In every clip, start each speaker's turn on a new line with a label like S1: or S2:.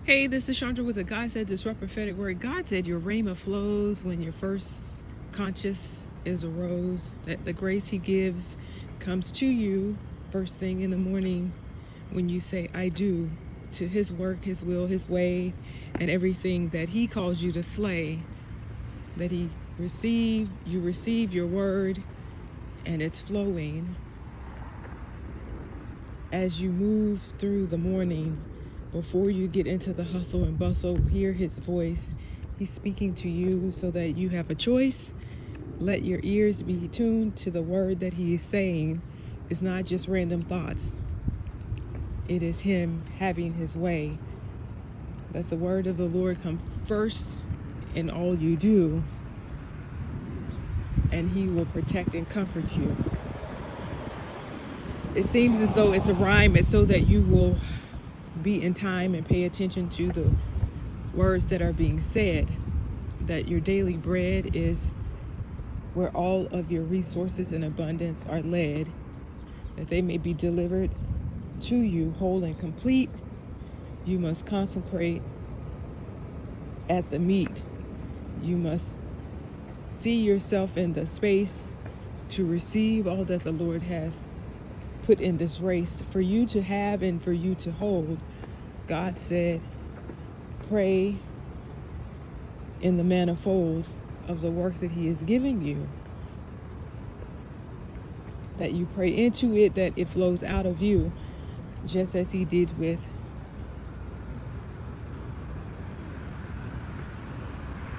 S1: Hey, this is Chondra with the God Said Disrupt Prophetic Word. God said your RHEMA flows when your first conscious is arose, that the grace he gives comes to you first thing in the morning when you say, I do, to his work, his will, his way, and everything that he calls you to slay, that you receive your word, and it's flowing as you move through the morning. Before you get into the hustle and bustle, hear his voice. He's speaking to you so that you have a choice. Let your ears be tuned to the word that he is saying. It's not just random thoughts. It is him having his way. Let the word of the Lord come first in all you do, and he will protect and comfort you. It seems as though it's a rhyme. It's so that you will be in time and pay attention to the words that are being said, that your daily bread is where all of your resources and abundance are led, that they may be delivered to you whole and complete. You must consecrate at the meat. You must see yourself in the space to receive all that the Lord hath put in this race for you to have and for you to hold. God said, pray in the manifold of the work that he is giving you, that you pray into it, that it flows out of you, just as he did with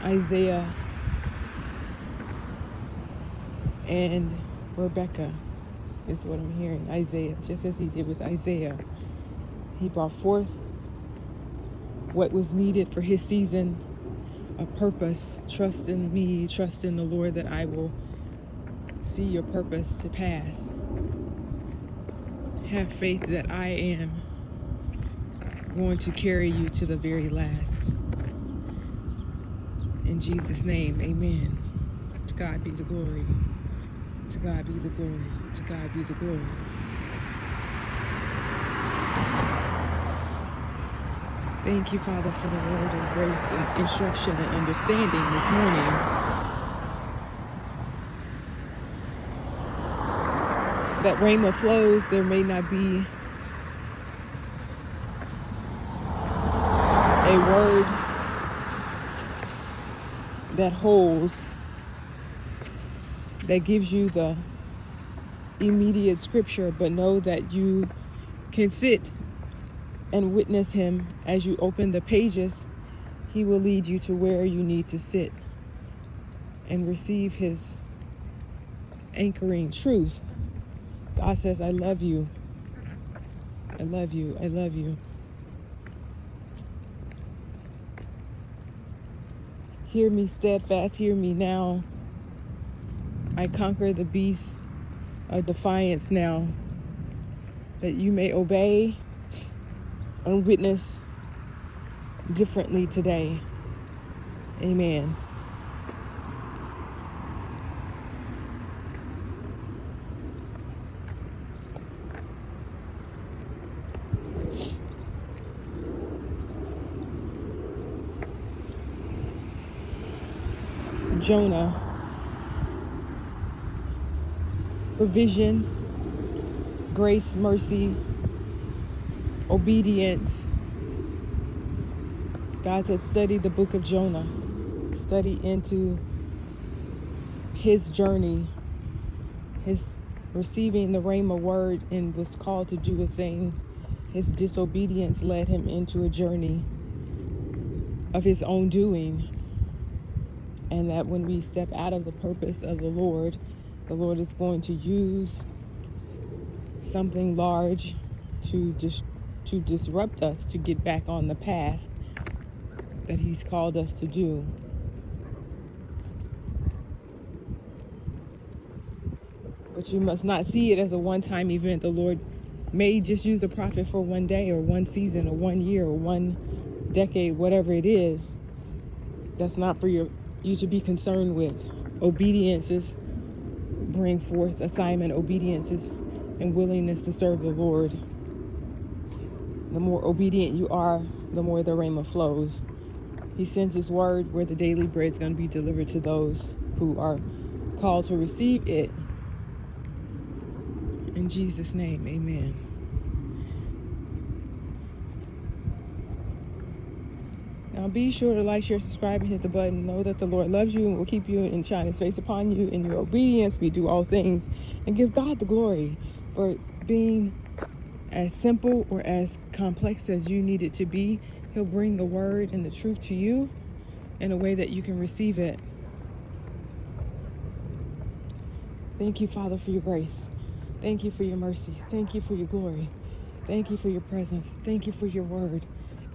S1: Isaiah and Rebecca, is what I'm hearing. Isaiah, just as he did with Isaiah. He brought forth what was needed for his season, a purpose. Trust in me, trust in the Lord, that I will see your purpose to pass. Have faith that I am going to carry you to the very last. In Jesus' name, amen. To God be the glory. To God be the glory. To God be the glory. Thank you, Father, for the word of grace and instruction and understanding this morning. That RHEMA flows. There may not be a word that holds, that gives you the immediate scripture, but know that you can sit and witness him as you open the pages. He will lead you to where you need to sit and receive his anchoring truth. God says, I love you. I love you. I love you. Hear me steadfast. Hear me now. I conquer the beast of defiance now, that you may obey and witness differently today. Amen. Jonah, provision, grace, mercy, obedience. God said, study the book of Jonah. Study into his journey, his receiving the RHEMA word and was called to do a thing. His disobedience led him into a journey of his own doing. And that when we step out of the purpose of the Lord is going to use something large to disrupt us, to get back on the path that he's called us to do. But you must not see it as a one-time event. The Lord may just use a prophet for one day or one season or 1 year or 1 decade, whatever it is. That's not for you to be concerned with. Obediences bring forth assignment. Obediences and willingness to serve the Lord. The more obedient you are, the more the RHEMA flows. He sends his word where the daily bread is going to be delivered to those who are called to receive it. In Jesus' name, amen. Now be sure to like, share, subscribe, and hit the button. Know that the Lord loves you and will keep you and shine his face upon you. In your obedience, we do all things. And give God the glory for being as simple or as complex as you need it to be. He'll bring the word and the truth to you in a way that you can receive it. Thank you, Father, for your grace. Thank you for your mercy. Thank you for your glory. Thank you for your presence. Thank you for your word.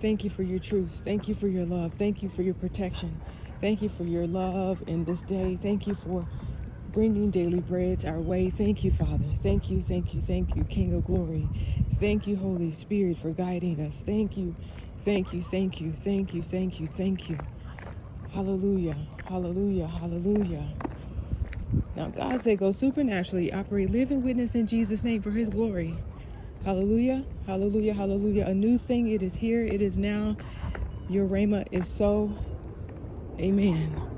S1: Thank you for your truth. Thank you for your love. Thank you for your protection. Thank you for your love in this day. Thank you for bringing daily breads our way. Thank you, Father. Thank you, thank you, thank you, King of glory. Thank you, Holy Spirit, for guiding us. Thank you, thank you, thank you, thank you, thank you, thank you. Hallelujah, hallelujah, hallelujah. Now, God said, go supernaturally, operate, live and witness in Jesus' name for his glory. Hallelujah, hallelujah, hallelujah. A new thing, it is here, it is now. Your RHEMA is so. Amen.